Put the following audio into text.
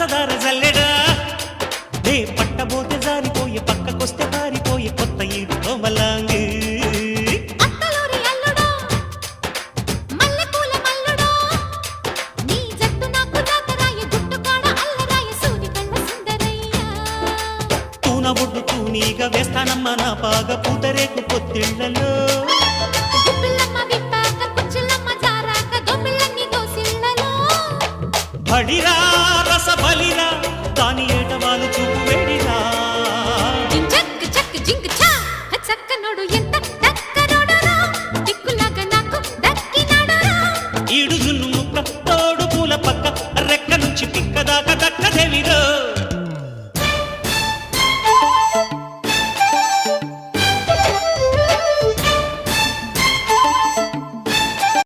పంచదార జల్లెడా నే పట్టబోతే జారిపోయే పక్కకొస్తే పారిపోయే కొత్త ఈడు కోమలాంగి ఒడ్డు తూనీగా వేస్తానమ్మ నా పాగ పూతరేకు పొత్తిళ్లలో బడిరా